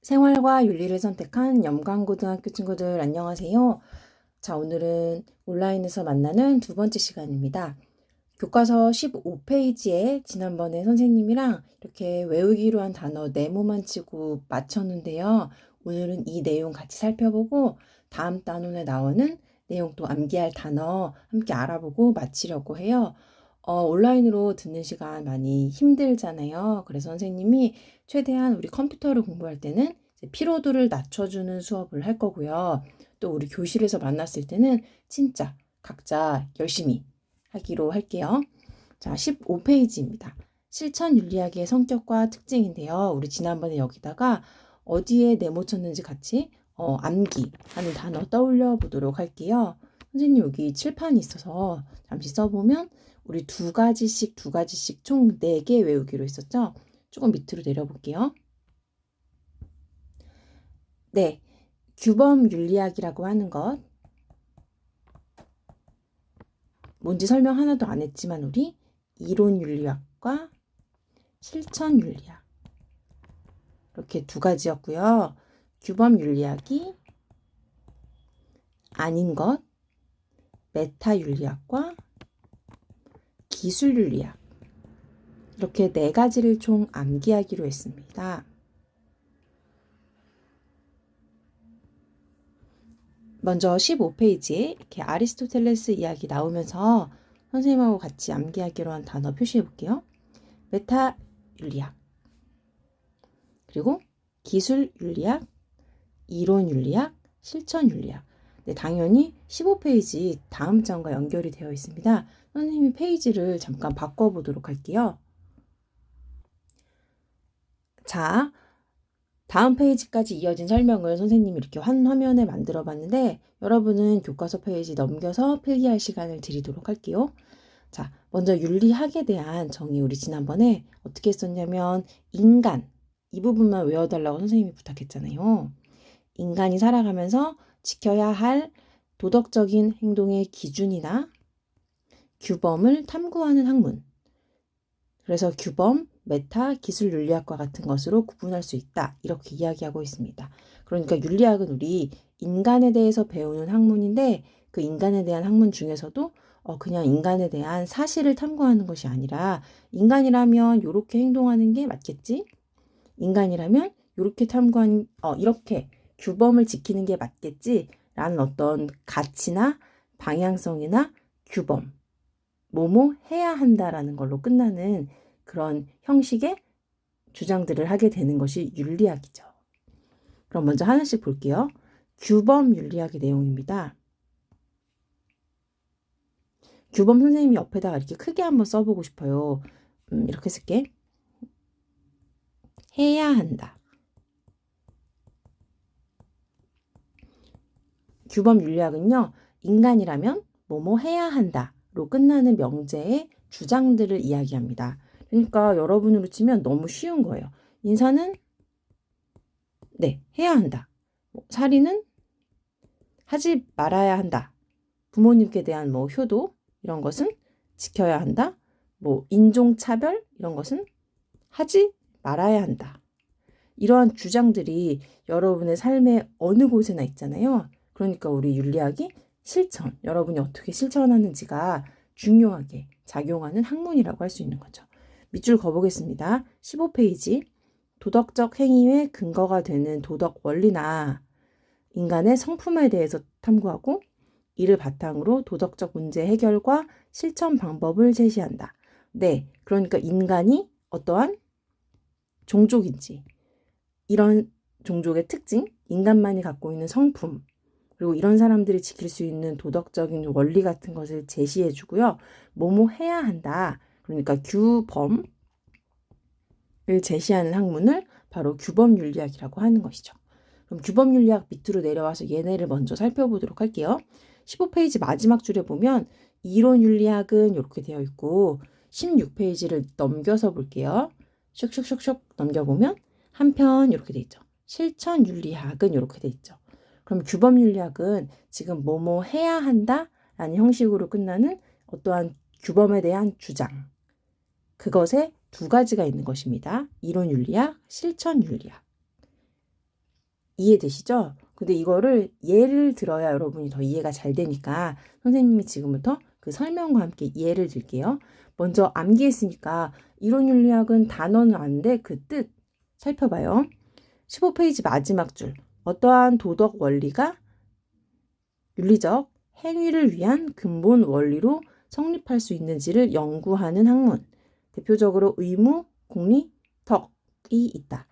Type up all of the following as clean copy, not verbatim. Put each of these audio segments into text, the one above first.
생활과 윤리를 선택한 염강고등학교 친구들 안녕하세요. 자, 오늘은 온라인에서 만나는 두 번째 시간입니다. 교과서 15페이지에 지난번에 선생님이랑 이렇게 외우기로 한 단어 네모만 치고 맞췄는데요. 오늘은 이 내용 같이 살펴보고 다음 단원에 나오는 내용 또 암기할 단어 함께 알아보고 마치려고 해요. 온라인으로 듣는 시간 많이 힘들잖아요. 그래서 선생님이 최대한 우리 컴퓨터를 공부할 때는 피로도를 낮춰주는 수업을 할 거고요. 또 우리 교실에서 만났을 때는 진짜 각자 열심히 하기로 할게요. 자, 15페이지입니다. 실천 윤리학의 성격과 특징인데요. 우리 지난번에 여기다가 어디에 네모 쳤는지 같이 암기하는 단어 떠올려 보도록 할게요. 선생님 여기 칠판이 있어서 잠시 써보면 우리 두 가지씩 총 4개 외우기로 했었죠? 조금 밑으로 내려볼게요. 네, 규범 윤리학이라고 하는 것. 뭔지 설명 하나도 안 했지만 우리 이론 윤리학과 실천 윤리학 이렇게 두 가지였고요. 규범 윤리학이 아닌 것, 메타 윤리학과 기술 윤리학 이렇게 4가지를 총 암기하기로 했습니다. 먼저 15페이지에 이렇게 아리스토텔레스 이야기 나오면서 선생님하고 같이 암기하기로 한 단어 표시해 볼게요. 메타 윤리학, 그리고 기술 윤리학, 이론 윤리학, 실천 윤리학. 네, 당연히 15페이지 다음 장과 연결이 되어 있습니다. 선생님이 페이지를 잠깐 바꿔보도록 할게요. 자, 다음 페이지까지 이어진 설명을 선생님이 이렇게 한 화면에 만들어 봤는데 여러분은 교과서 페이지 넘겨서 필기할 시간을 드리도록 할게요. 자, 먼저 윤리학에 대한 정의 우리 지난번에 어떻게 했었냐면 인간, 이 부분만 외워달라고 선생님이 부탁했잖아요. 인간이 살아가면서 지켜야 할 도덕적인 행동의 기준이나 규범을 탐구하는 학문. 그래서 규범, 메타, 기술 윤리학과 같은 것으로 구분할 수 있다. 이렇게 이야기하고 있습니다. 그러니까 윤리학은 우리 인간에 대해서 배우는 학문인데 그 인간에 대한 학문 중에서도 그냥 인간에 대한 사실을 탐구하는 것이 아니라 인간이라면 이렇게 행동하는 게 맞겠지? 인간이라면 이렇게 이렇게 규범을 지키는 게 맞겠지? 라는 어떤 가치나 방향성이나 규범, 뭐뭐 해야 한다라는 걸로 끝나는 그런 형식의 주장들을 하게 되는 것이 윤리학이죠. 그럼 먼저 하나씩 볼게요. 규범 윤리학의 내용입니다. 규범 선생님이 옆에다가 이렇게 크게 한번 써보고 싶어요. 이렇게 쓸게. 해야 한다. 규범 윤리학은요. 인간이라면 뭐뭐 해야 한다로 끝나는 명제의 주장들을 이야기합니다. 그러니까 여러분으로 치면 너무 쉬운 거예요. 인사는 네, 해야 한다. 살인은 하지 말아야 한다. 부모님께 대한 효도 이런 것은 지켜야 한다. 인종차별 이런 것은 하지 말아야 한다. 이러한 주장들이 여러분의 삶의 어느 곳에나 있잖아요. 그러니까 우리 윤리학이 실천, 여러분이 어떻게 실천하는지가 중요하게 작용하는 학문이라고 할 수 있는 거죠. 밑줄 그어보겠습니다. 15페이지. 도덕적 행위의 근거가 되는 도덕 원리나 인간의 성품에 대해서 탐구하고 이를 바탕으로 도덕적 문제 해결과 실천 방법을 제시한다. 네, 그러니까 인간이 어떠한 종족인지, 이런 종족의 특징, 인간만이 갖고 있는 성품, 그리고 이런 사람들이 지킬 수 있는 도덕적인 원리 같은 것을 제시해 주고요. 뭐뭐 해야 한다. 그러니까 규범을 제시하는 학문을 바로 규범윤리학이라고 하는 것이죠. 그럼 규범윤리학 밑으로 내려와서 얘네를 먼저 살펴보도록 할게요. 15페이지 마지막 줄에 보면 이론윤리학은 이렇게 되어 있고 16페이지를 넘겨서 볼게요. 슉슉슉슉 넘겨보면 한편 이렇게 돼 있죠. 실천윤리학은 이렇게 돼 있죠. 그럼 규범윤리학은 지금 뭐뭐 해야 한다라는 형식으로 끝나는 어떠한 규범에 대한 주장, 그것에 두 가지가 있는 것입니다. 이론윤리학, 실천윤리학. 이해되시죠? 근데 이거를 예를 들어야 여러분이 더 이해가 잘 되니까 선생님이 지금부터 그 설명과 함께 예를 들게요. 먼저 암기했으니까 이론윤리학은 단어는 아는데 그 뜻 살펴봐요. 15페이지 마지막 줄. 어떠한 도덕 원리가 윤리적 행위를 위한 근본 원리로 성립할 수 있는지를 연구하는 학문. 대표적으로 의무, 공리, 덕이 있다.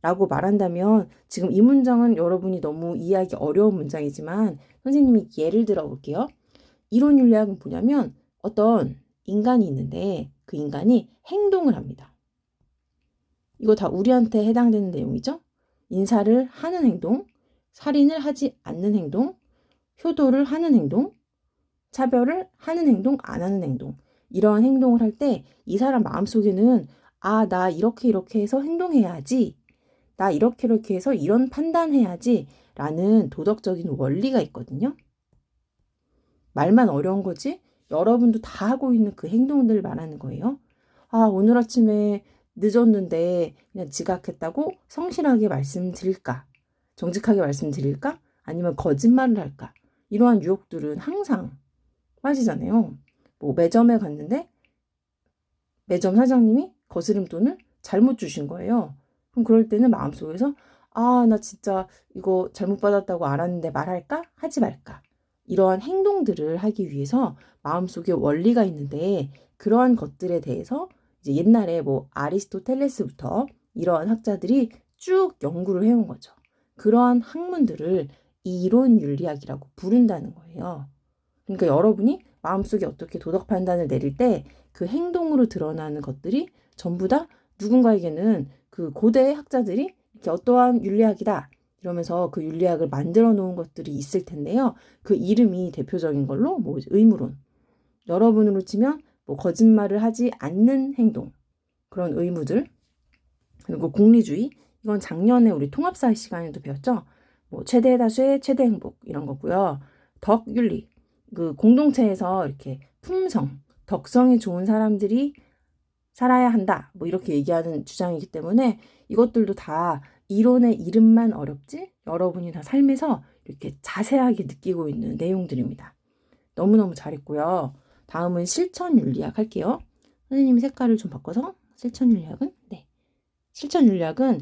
라고 말한다면 지금 이 문장은 여러분이 너무 이해하기 어려운 문장이지만 선생님이 예를 들어 볼게요. 이론윤리학은 뭐냐면 어떤 인간이 있는데 그 인간이 행동을 합니다. 이거 다 우리한테 해당되는 내용이죠. 인사를 하는 행동, 살인을 하지 않는 행동, 효도를 하는 행동, 차별을 하는 행동, 안 하는 행동. 이러한 행동을 할 때 이 사람 마음속에는 아, 나 이렇게 해서 행동해야지. 나 이렇게 해서 이런 판단해야지. 라는 도덕적인 원리가 있거든요. 말만 어려운 거지 여러분도 다 하고 있는 그 행동들 말하는 거예요. 아, 오늘 아침에 늦었는데 그냥 지각했다고 성실하게 말씀드릴까? 정직하게 말씀드릴까? 아니면 거짓말을 할까? 이러한 유혹들은 항상 빠지잖아요. 뭐 매점에 갔는데 매점 사장님이 거스름돈을 잘못 주신 거예요. 그럼 그럴 때는 마음속에서 아, 나 진짜 이거 잘못 받았다고 알았는데 말할까? 하지 말까? 이러한 행동들을 하기 위해서 마음속에 원리가 있는데 그러한 것들에 대해서 이제 옛날에 뭐 아리스토텔레스부터 이러한 학자들이 쭉 연구를 해온 거죠. 그러한 학문들을 이론 윤리학이라고 부른다는 거예요. 그러니까 여러분이 마음속에 어떻게 도덕 판단을 내릴 때 그 행동으로 드러나는 것들이 전부 다 누군가에게는 그 고대 학자들이 이렇게 어떠한 윤리학이다 이러면서 그 윤리학을 만들어 놓은 것들이 있을 텐데요. 그 이름이 대표적인 걸로 뭐 의무론, 여러분으로 치면 뭐 거짓말을 하지 않는 행동, 그런 의무들, 그리고 공리주의, 이건 작년에 우리 통합사회 시간에도 배웠죠. 뭐 최대 다수의 최대 행복 이런 거고요. 덕윤리, 그 공동체에서 이렇게 품성, 덕성이 좋은 사람들이 살아야 한다. 뭐 이렇게 얘기하는 주장이기 때문에 이것들도 다 이론의 이름만 어렵지 여러분이 다 삶에서 이렇게 자세하게 느끼고 있는 내용들입니다. 너무너무 잘했고요. 다음은 실천윤리학 할게요. 선생님이 색깔을 좀 바꿔서 실천윤리학은 네. 실천윤리학은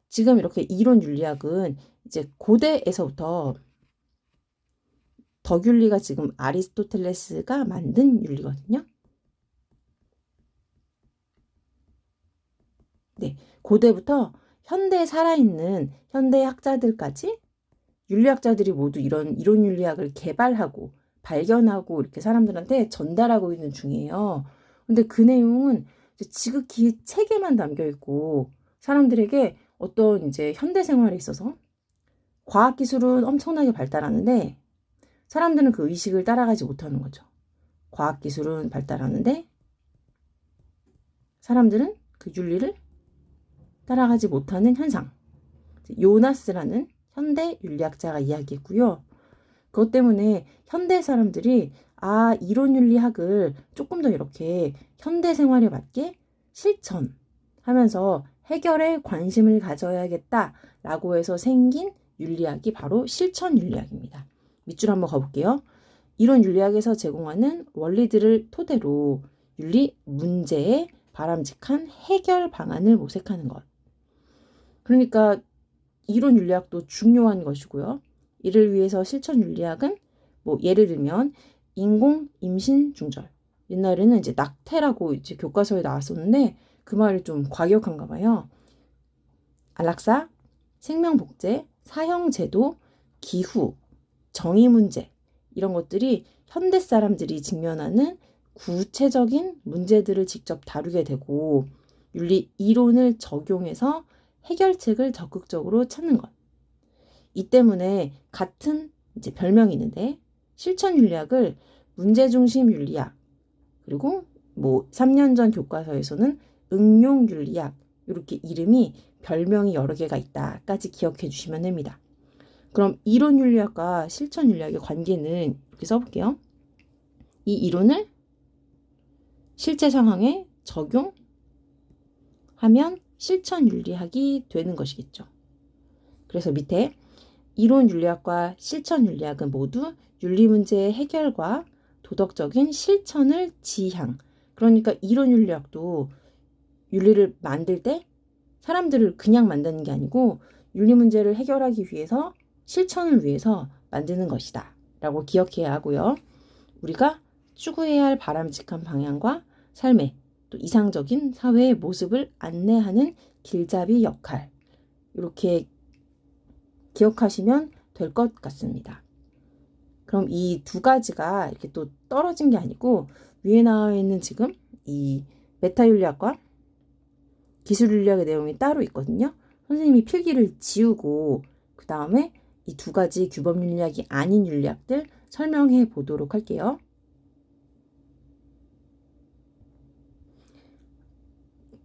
지금 이렇게 이론윤리학은 이제 고대에서부터 덕윤리가 지금 아리스토텔레스가 만든 윤리거든요. 네, 고대부터 현대에 살아있는 현대 학자들까지 윤리학자들이 모두 이런 이론 윤리학을 개발하고 발견하고 이렇게 사람들한테 전달하고 있는 중이에요. 근데 그 내용은 지극히 책에만 담겨 있고 사람들에게 어떤 이제 현대 생활에 있어서 과학 기술은 엄청나게 발달하는데 사람들은 그 의식을 따라가지 못하는 거죠. 과학 기술은 발달하는데 사람들은 그 윤리를 따라가지 못하는 현상. 요나스라는 현대 윤리학자가 이야기했고요. 그것 때문에 현대 사람들이 이론 윤리학을 조금 더 이렇게 현대 생활에 맞게 실천하면서 해결에 관심을 가져야겠다라고 해서 생긴 윤리학이 바로 실천 윤리학입니다. 밑줄 한번 가볼게요. 이론 윤리학에서 제공하는 원리들을 토대로 윤리 문제의 바람직한 해결 방안을 모색하는 것. 그러니까 이론 윤리학도 중요한 것이고요. 이를 위해서 실천 윤리학은 뭐 예를 들면 인공 임신 중절. 옛날에는 이제 낙태라고 이제 교과서에 나왔었는데 그 말이 좀 과격한가 봐요. 안락사, 생명복제, 사형제도, 기후, 정의 문제 이런 것들이 현대 사람들이 직면하는 구체적인 문제들을 직접 다루게 되고 윤리 이론을 적용해서 해결책을 적극적으로 찾는 것. 이 때문에 같은 이제 별명이 있는데 실천 윤리학을 문제 중심 윤리학 그리고 뭐 3년 전 교과서에서는 응용 윤리학 이렇게 이름이 별명이 여러 개가 있다까지 기억해 주시면 됩니다. 그럼 이론 윤리학과 실천 윤리학의 관계는 이렇게 써볼게요. 이 이론을 실제 상황에 적용하면 실천 윤리학이 되는 것이겠죠. 그래서 밑에 이론 윤리학과 실천 윤리학은 모두 윤리 문제의 해결과 도덕적인 실천을 지향. 그러니까 이론 윤리학도 윤리를 만들 때 사람들을 그냥 만드는 게 아니고 윤리 문제를 해결하기 위해서 실천을 위해서 만드는 것이다 라고 기억해야 하고요. 우리가 추구해야 할 바람직한 방향과 삶의 또 이상적인 사회의 모습을 안내하는 길잡이 역할, 이렇게 기억하시면 될 것 같습니다. 그럼 이 두 가지가 이렇게 또 떨어진 게 아니고 위에 나와 있는 지금 이 메타윤리학과 기술윤리학의 내용이 따로 있거든요. 선생님이 필기를 지우고 그 다음에 이 두 가지 규범윤리학이 아닌 윤리학들 설명해 보도록 할게요.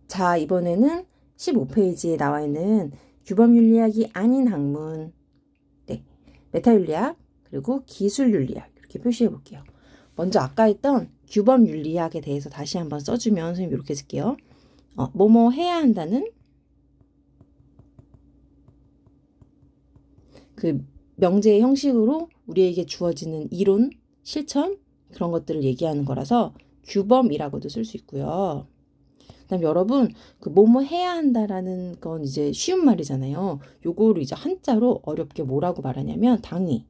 자, 이번에는 15페이지에 나와 있는 규범윤리학이 아닌 학문, 메타윤리학, 그리고 기술윤리학 이렇게 표시해 볼게요. 먼저 아까 했던 규범윤리학에 대해서 다시 한번 써주면 선생님 이렇게 쓸게요. 뭐뭐 해야 한다는 그 명제의 형식으로 우리에게 주어지는 이론, 실천 그런 것들을 얘기하는 거라서 규범이라고도 쓸 수 있고요. 그다음 여러분 그 뭐뭐 해야 한다라는 건 이제 쉬운 말이잖아요. 요거를 이제 한자로 어렵게 뭐라고 말하냐면 당위.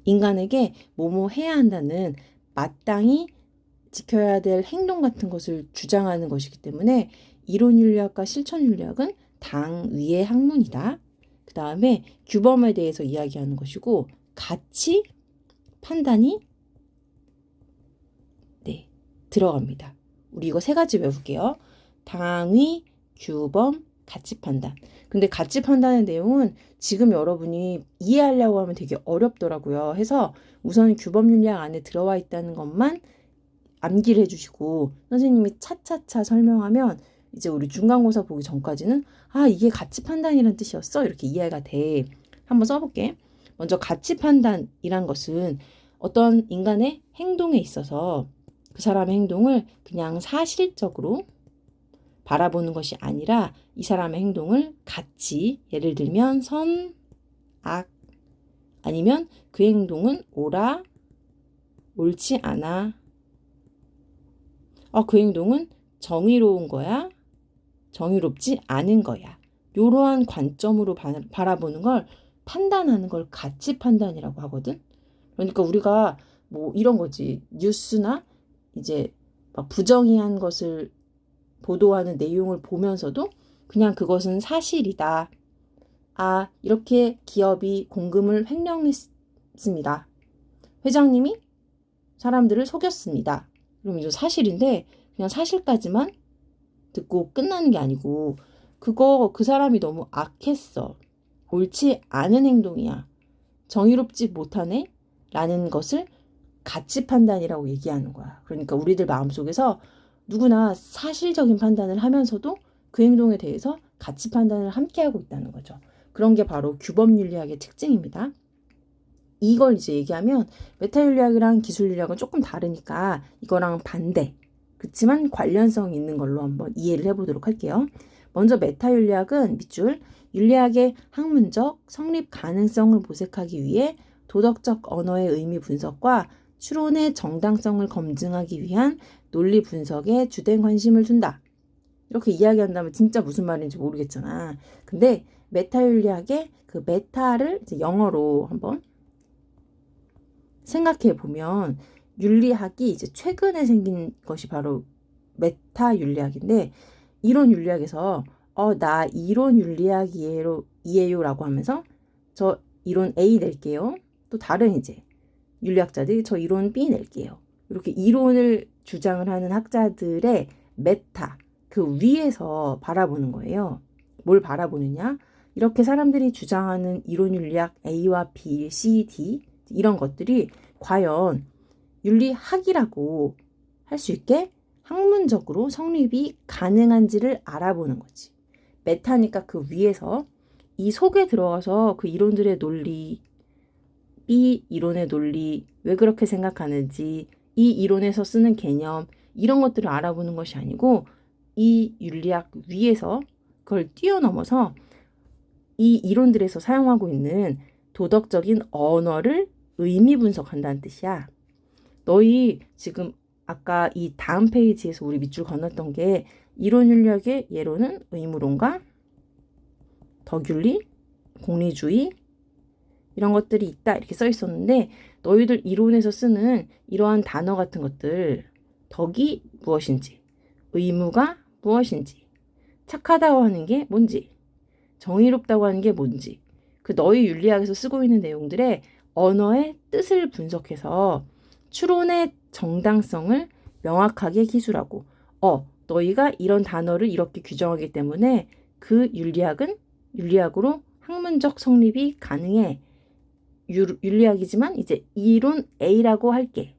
인간에게 뭐뭐 해야 한다는 마땅히 지켜야 될 행동 같은 것을 주장하는 것이기 때문에 이론윤리학과 실천윤리학은 당위의 학문이다. 그 다음에 규범에 대해서 이야기하는 것이고 가치, 판단이 들어갑니다. 우리 이거 세 가지 외울게요. 당위, 규범, 가치 판단. 근데 가치 판단의 내용은 지금 여러분이 이해하려고 하면 되게 어렵더라고요. 해서 우선 규범윤리학 안에 들어와 있다는 것만 암기를 해주시고 선생님이 차차차 설명하면 이제 우리 중간고사 보기 전까지는 이게 가치 판단이란 뜻이었어? 이렇게 이해가 돼. 한번 써볼게. 먼저 가치 판단이란 것은 어떤 인간의 행동에 있어서 그 사람의 행동을 그냥 사실적으로 바라보는 것이 아니라 이 사람의 행동을 같이 예를 들면 선, 악 아니면 그 행동은 옳아, 옳지 않아 그 행동은 정의로운 거야, 정의롭지 않은 거야. 이러한 관점으로 바라보는 걸 판단하는 걸 가치 판단이라고 하거든. 그러니까 우리가 뭐 이런 거지. 뉴스나 이제 막 부정의한 것을 보도하는 내용을 보면서도 그냥 그것은 사실이다. 이렇게 기업이 공금을 횡령했습니다. 회장님이 사람들을 속였습니다. 그럼 이거 사실인데 그냥 사실까지만 듣고 끝나는 게 아니고 그 사람이 너무 악했어. 옳지 않은 행동이야. 정의롭지 못하네? 라는 것을 가치 판단이라고 얘기하는 거야. 그러니까 우리들 마음속에서 누구나 사실적인 판단을 하면서도 그 행동에 대해서 가치 판단을 함께 하고 있다는 거죠. 그런 게 바로 규범윤리학의 특징입니다. 이걸 이제 얘기하면 메타윤리학이랑 기술윤리학은 조금 다르니까 이거랑 반대. 그렇지만 관련성이 있는 걸로 한번 이해를 해보도록 할게요. 먼저 메타윤리학은 밑줄 윤리학의 학문적 성립 가능성을 모색하기 위해 도덕적 언어의 의미 분석과 추론의 정당성을 검증하기 위한 논리 분석에 주된 관심을 둔다. 이렇게 이야기한다면 진짜 무슨 말인지 모르겠잖아. 근데 메타윤리학의 그 메타를 이제 영어로 한번 생각해 보면 윤리학이 이제 최근에 생긴 것이 바로 메타윤리학인데 이론 윤리학에서 나 이론 윤리학이에요라고 하면서 저 이론 A 낼게요. 또 다른 이제 윤리학자들이 저 이론 B 낼게요. 이렇게 이론을 주장을 하는 학자들의 메타, 그 위에서 바라보는 거예요. 뭘 바라보느냐? 이렇게 사람들이 주장하는 이론 윤리학 A와 B, C, D 이런 것들이 과연 윤리학이라고 할 수 있게 학문적으로 성립이 가능한지를 알아보는 거지. 메타니까 그 위에서 이 속에 들어가서 그 이론들의 논리, 이 이론의 논리, 왜 그렇게 생각하는지, 이 이론에서 쓰는 개념, 이런 것들을 알아보는 것이 아니고 이 윤리학 위에서 그걸 뛰어넘어서 이 이론들에서 사용하고 있는 도덕적인 언어를 의미 분석한다는 뜻이야. 너희 지금 아까 이 다음 페이지에서 우리 밑줄 건넜던 게 이론윤리학의 예로는 의무론과 덕윤리, 공리주의 이런 것들이 있다 이렇게 써 있었는데 너희들 이론에서 쓰는 이러한 단어 같은 것들 덕이 무엇인지, 의무가 무엇인지, 착하다고 하는 게 뭔지, 정의롭다고 하는 게 뭔지 그 너희 윤리학에서 쓰고 있는 내용들의 언어의 뜻을 분석해서 추론의 정당성을 명확하게 기술하고 너희가 이런 단어를 이렇게 규정하기 때문에 그 윤리학은 윤리학으로 학문적 성립이 가능해. 윤리학이지만 이제 이론 A라고 할게.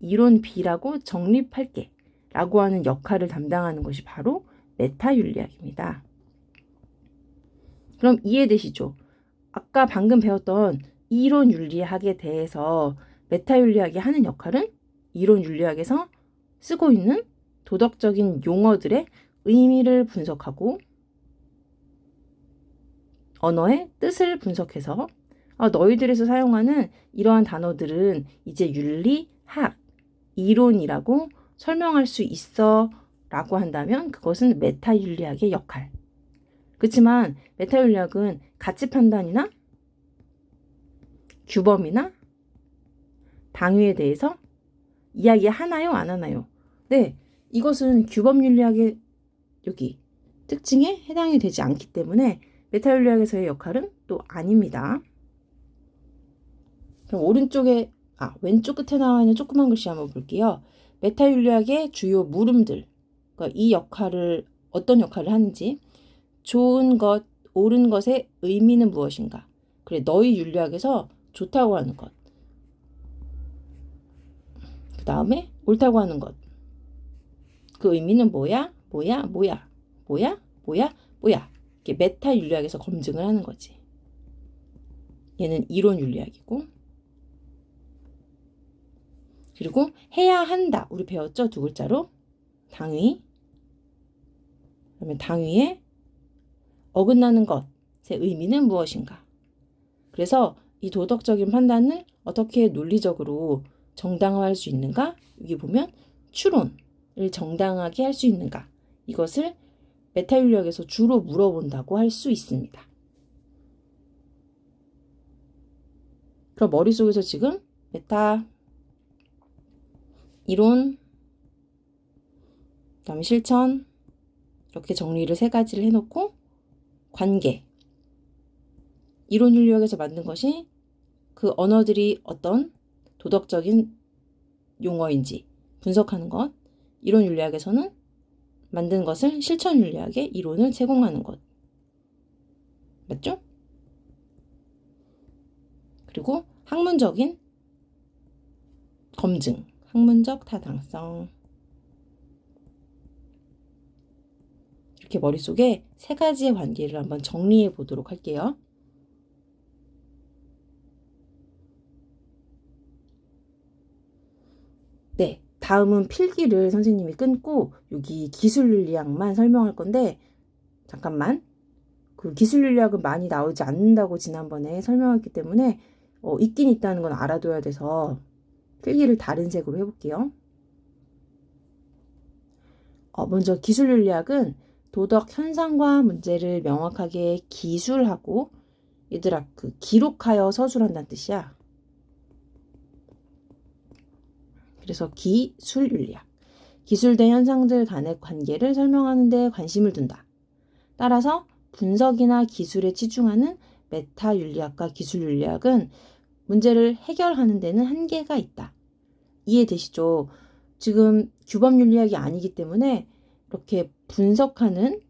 이론 B라고 정립할게. 라고 하는 역할을 담당하는 것이 바로 메타윤리학입니다. 그럼 이해되시죠? 아까 방금 배웠던 이론 윤리학에 대해서 메타윤리학이 하는 역할은 이론 윤리학에서 쓰고 있는 도덕적인 용어들의 의미를 분석하고 언어의 뜻을 분석해서 너희들에서 사용하는 이러한 단어들은 이제 윤리학, 이론이라고 설명할 수 있어 라고 한다면 그것은 메타윤리학의 역할. 그렇지만 메타윤리학은 가치 판단이나 규범이나 당위에 대해서 이야기하나요? 안 하나요? 네, 이것은 규범윤리학의 여기 특징에 해당이 되지 않기 때문에 메타윤리학에서의 역할은 또 아닙니다. 그럼 왼쪽 끝에 나와 있는 조그만 글씨 한번 볼게요. 메타윤리학의 주요 물음들, 그러니까 이 역할을 어떤 역할을 하는지, 좋은 것, 옳은 것의 의미는 무엇인가? 그래, 너희 윤리학에서 좋다고 하는 것. 그 다음에 옳다고 하는 것. 그 의미는 뭐야? 이렇게 메타 윤리학에서 검증을 하는 거지. 얘는 이론 윤리학이고. 그리고 해야 한다. 우리 배웠죠? 두 글자로. 당위. 그다음에 당위에 어긋나는 것의 의미는 무엇인가? 그래서 이 도덕적인 판단을 어떻게 논리적으로 정당화할 수 있는가? 여기 보면 추론을 정당하게 할 수 있는가? 이것을 메타윤리학에서 주로 물어본다고 할 수 있습니다. 그럼 머릿속에서 지금 메타, 이론, 그다음에 실천 이렇게 정리를 3가지를 해놓고 관계, 이론 윤리학에서 만든 것이 그 언어들이 어떤 도덕적인 용어인지 분석하는 것, 이론 윤리학에서는 만든 것을 실천 윤리학의 이론을 제공하는 것. 맞죠? 그리고 학문적인 검증, 학문적 타당성. 이렇게 머릿속에 3가지의 관계를 한번 정리해 보도록 할게요. 네, 다음은 필기를 선생님이 끊고 여기 기술윤리학만 설명할 건데 잠깐만. 그 기술윤리학은 많이 나오지 않는다고 지난번에 설명했기 때문에 있긴 있다는 건 알아둬야 돼서 필기를 다른 색으로 해볼게요. 먼저 기술윤리학은 도덕 현상과 문제를 명확하게 기술하고 얘들아 그 기록하여 서술한다는 뜻이야. 그래서 기술윤리학. 기술된 현상들 간의 관계를 설명하는 데 관심을 둔다. 따라서 분석이나 기술에 치중하는 메타윤리학과 기술윤리학은 문제를 해결하는 데는 한계가 있다. 이해되시죠? 지금 규범윤리학이 아니기 때문에 이렇게 분석하는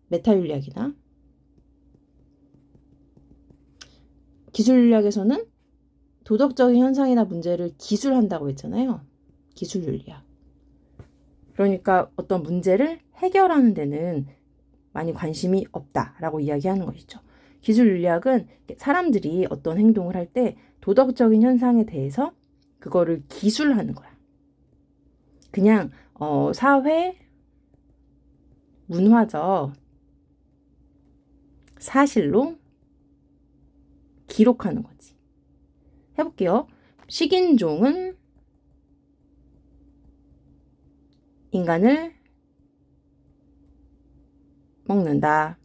메타윤리학이나 기술윤리학에서는 도덕적인 현상이나 문제를 기술한다고 했잖아요. 기술윤리학. 그러니까 어떤 문제를 해결하는 데는 많이 관심이 없다라고 이야기하는 것이죠. 기술윤리학은 사람들이 어떤 행동을 할 때 도덕적인 현상에 대해서 그거를 기술하는 거야. 그냥 사회, 문화적 사실로 기록하는 거지. 해볼게요. 식인종은 인간을 먹는다.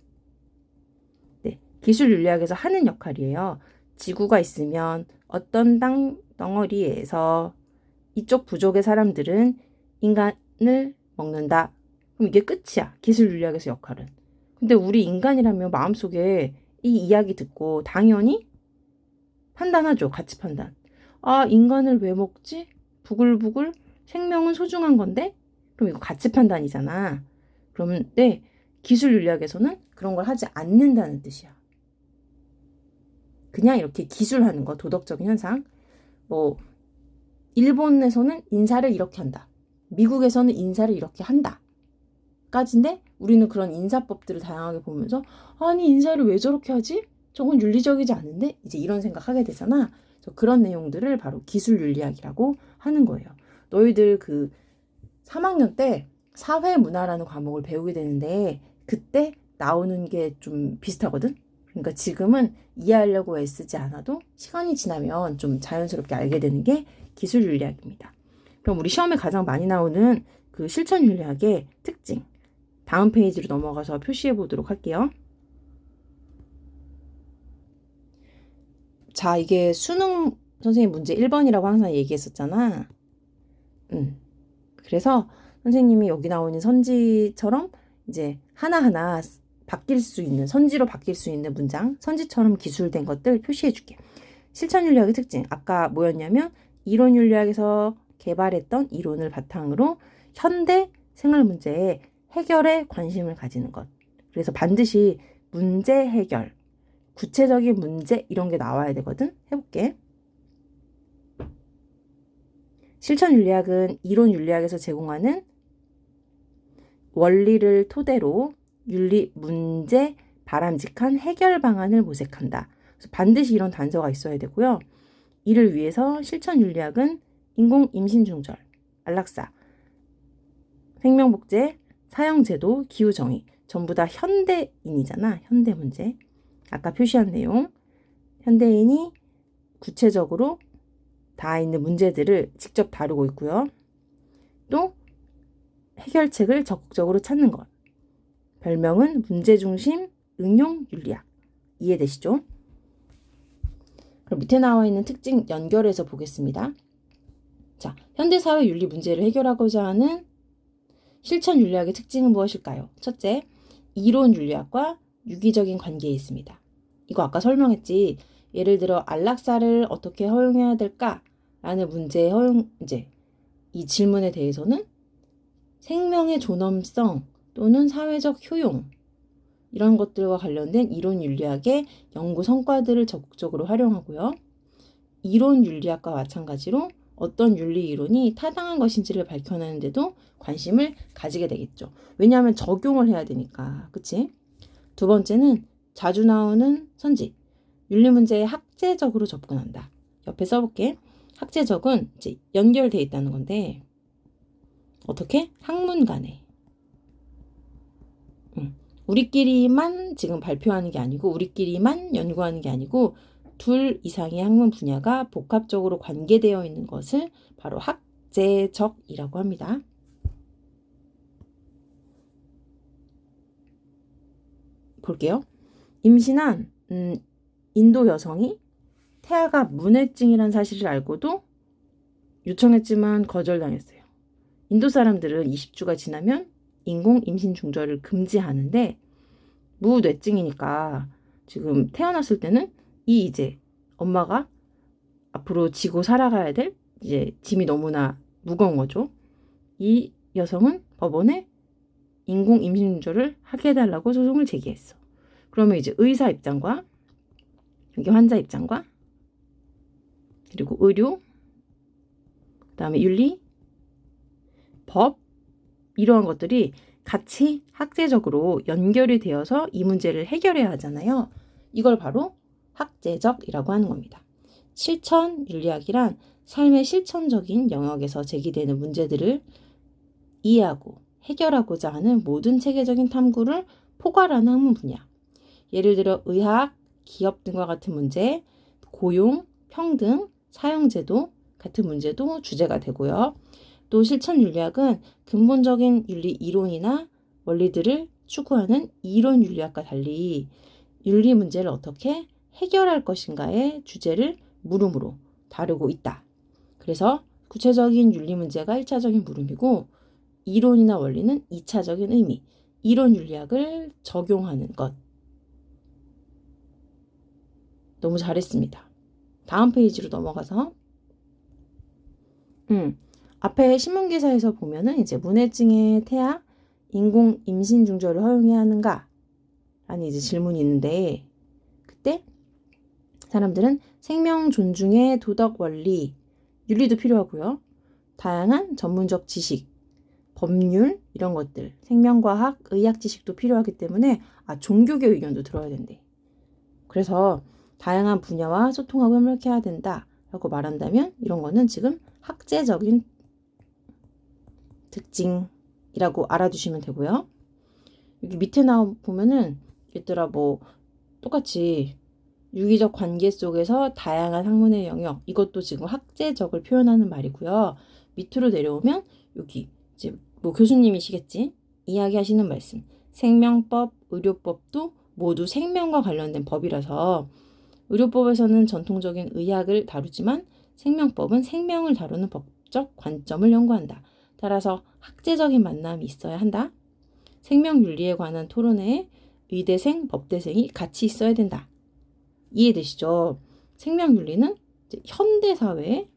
네, 기술윤리학에서 하는 역할이에요. 지구가 있으면 어떤 땅 덩어리에서 이쪽 부족의 사람들은 인간을 먹는다. 그럼 이게 끝이야. 기술윤리학에서 역할은. 근데 우리 인간이라면 마음속에 이 이야기 듣고 당연히 판단하죠. 가치 판단. 아, 인간을 왜 먹지? 부글부글 생명은 소중한 건데? 그럼 이거 가치 판단이잖아. 그러면 네, 기술윤리학에서는 그런 걸 하지 않는다는 뜻이야. 그냥 이렇게 기술하는 거, 도덕적인 현상. 뭐 일본에서는 인사를 이렇게 한다. 미국에서는 인사를 이렇게 한다. 까지인데 우리는 그런 인사법들을 다양하게 보면서 아니 인사를 왜 저렇게 하지? 저건 윤리적이지 않은데? 이제 이런 생각하게 되잖아. 그래서 그런 내용들을 바로 기술윤리학이라고 하는 거예요. 너희들 그 3학년 때 사회문화라는 과목을 배우게 되는데 그때 나오는 게 좀 비슷하거든? 그러니까 지금은 이해하려고 애쓰지 않아도 시간이 지나면 좀 자연스럽게 알게 되는 게 기술윤리학입니다. 그럼 우리 시험에 가장 많이 나오는 그 실천윤리학의 특징. 다음 페이지로 넘어가서 표시해 보도록 할게요. 자, 이게 수능 선생님 문제 1번이라고 항상 얘기했었잖아. 그래서 선생님이 여기 나오는 선지처럼 이제 하나하나 바뀔 수 있는, 선지로 바뀔 수 있는 문장, 선지처럼 기술된 것들 표시해 줄게. 실천윤리학의 특징. 아까 뭐였냐면 이론윤리학에서 개발했던 이론을 바탕으로 현대 생활 문제에 해결에 관심을 가지는 것. 그래서 반드시 문제 해결, 구체적인 문제 이런 게 나와야 되거든. 해볼게. 실천윤리학은 이론윤리학에서 제공하는 원리를 토대로 윤리 문제 바람직한 해결 방안을 모색한다. 그래서 반드시 이런 단서가 있어야 되고요. 이를 위해서 실천윤리학은 인공 임신중절, 안락사, 생명복제, 사형제도, 기후정의 전부 다 현대인이잖아. 현대 문제. 아까 표시한 내용. 현대인이 구체적으로 다 있는 문제들을 직접 다루고 있고요. 또 해결책을 적극적으로 찾는 것. 별명은 문제중심 응용윤리학. 이해되시죠? 그럼 밑에 나와 있는 특징 연결해서 보겠습니다. 자, 현대사회 윤리 문제를 해결하고자 하는 실천윤리학의 특징은 무엇일까요? 첫째, 이론윤리학과 유기적인 관계에 있습니다. 이거 아까 설명했지. 예를 들어 안락사를 어떻게 허용해야 될까라는 문제의 이 질문에 대해서는 생명의 존엄성 또는 사회적 효용 이런 것들과 관련된 이론윤리학의 연구 성과들을 적극적으로 활용하고요. 이론윤리학과 마찬가지로 어떤 윤리 이론이 타당한 것인지를 밝혀내는 데도 관심을 가지게 되겠죠. 왜냐하면 적용을 해야 되니까. 그치? 두 번째는 자주 나오는 선지. 윤리 문제에 학제적으로 접근한다. 옆에 써볼게. 학제적은 이제 연결돼 있다는 건데 어떻게? 학문 간에. 우리끼리만 지금 발표하는 게 아니고 우리끼리만 연구하는 게 아니고 둘 이상의 학문 분야가 복합적으로 관계되어 있는 것을 바로 학제적이라고 합니다. 볼게요. 임신한 인도 여성이 태아가 문해증이란 사실을 알고도 요청했지만 거절당했어요. 인도 사람들은 20주가 지나면 인공 임신 중절을 금지하는데 무뇌증이니까 지금 태어났을 때는 이제 엄마가 앞으로 지고 살아가야 될 이제 짐이 너무나 무거운 거죠. 이 여성은 법원에 인공 임신 중절을 하게 해달라고 소송을 제기했어. 그러면 이제 의사 입장과 여기 환자 입장과 그리고 의료, 그다음에 윤리, 법 이러한 것들이 같이 학제적으로 연결이 되어서 이 문제를 해결해야 하잖아요. 이걸 바로 학제적이라고 하는 겁니다. 실천 윤리학이란 삶의 실천적인 영역에서 제기되는 문제들을 이해하고 해결하고자 하는 모든 체계적인 탐구를 포괄하는 학문 분야. 예를 들어 의학, 기업 등과 같은 문제, 고용, 평등, 사용제도 같은 문제도 주제가 되고요. 또 실천윤리학은 근본적인 윤리 이론이나 원리들을 추구하는 이론 윤리학과 달리 윤리 문제를 어떻게 해결할 것인가의 주제를 물음으로 다루고 있다. 그래서 구체적인 윤리 문제가 1차적인 물음이고 이론이나 원리는 2차적인 의미, 이론 윤리학을 적용하는 것. 너무 잘했습니다. 다음 페이지로 넘어가서 앞에 신문기사에서 보면은 이제 문해증의 태아, 인공 임신 중절을 허용해야 하는가? 라는 이제 질문이 있는데 그때 사람들은 생명 존중의 도덕 원리, 윤리도 필요하고요. 다양한 전문적 지식, 법률 이런 것들, 생명과학, 의학 지식도 필요하기 때문에 종교계 의견도 들어야 된대. 그래서 다양한 분야와 소통하고 협력해야 된다라고 말한다면 이런 거는 지금 학제적인 특징이라고 알아두시면 되고요. 여기 밑에 보면은 얘들아 뭐 똑같이 유기적 관계 속에서 다양한 학문의 영역 이것도 지금 학제적을 표현하는 말이고요. 밑으로 내려오면 여기 이제 뭐 교수님이시겠지? 이야기하시는 말씀. 생명법, 의료법도 모두 생명과 관련된 법이라서 의료법에서는 전통적인 의학을 다루지만 생명법은 생명을 다루는 법적 관점을 연구한다. 따라서 학제적인 만남이 있어야 한다. 생명윤리에 관한 토론회에 의대생, 법대생이 같이 있어야 된다. 이해되시죠? 생명윤리는 이제 현대사회의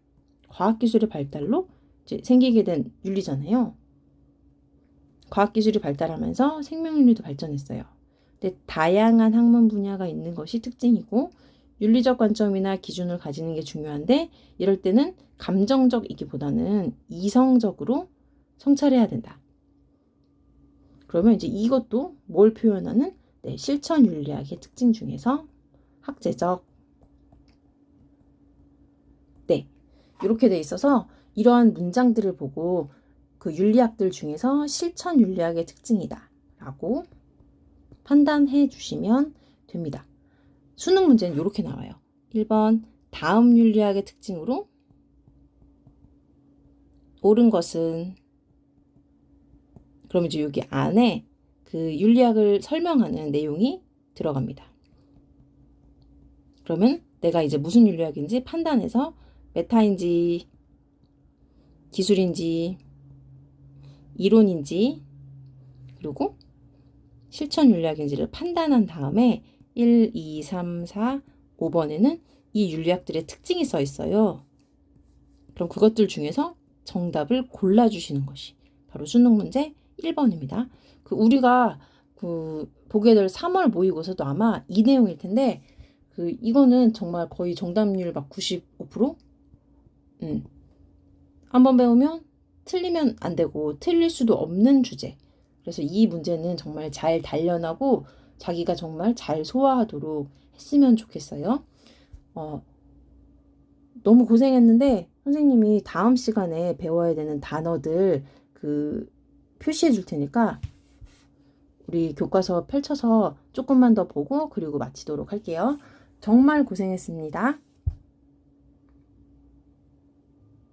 과학기술의 발달로 이제 생기게 된 윤리잖아요. 과학기술이 발달하면서 생명윤리도 발전했어요. 근데 다양한 학문 분야가 있는 것이 특징이고 윤리적 관점이나 기준을 가지는 게 중요한데 이럴 때는 감정적이기보다는 이성적으로 성찰해야 된다. 그러면 이제 이것도 뭘 표현하는 실천윤리학의 특징 중에서 학제적 이렇게 돼 있어서 이러한 문장들을 보고 그 윤리학들 중에서 실천윤리학의 특징이다 라고 판단해 주시면 됩니다. 수능 문제는 이렇게 나와요. 1번 다음 윤리학의 특징으로 옳은 것은 그럼 이제 여기 안에 그 윤리학을 설명하는 내용이 들어갑니다. 그러면 내가 이제 무슨 윤리학인지 판단해서 메타인지 기술인지 이론인지 그리고 실천윤리학인지를 판단한 다음에 1, 2, 3, 4, 5번에는 이 윤리학들의 특징이 써 있어요. 그럼 그것들 중에서 정답을 골라주시는 것이 바로 수능 문제 1번입니다. 우리가 보게 될 3월 모의고사도 아마 이 내용일 텐데 이거는 정말 거의 정답률 막 95%? 한번 배우면 틀리면 안 되고 틀릴 수도 없는 주제. 그래서 이 문제는 정말 잘 단련하고 자기가 정말 잘 소화하도록 했으면 좋겠어요. 너무 고생했는데 선생님이 다음 시간에 배워야 되는 단어들 표시해 줄 테니까 우리 교과서 펼쳐서 조금만 더 보고 그리고 마치도록 할게요. 정말 고생했습니다.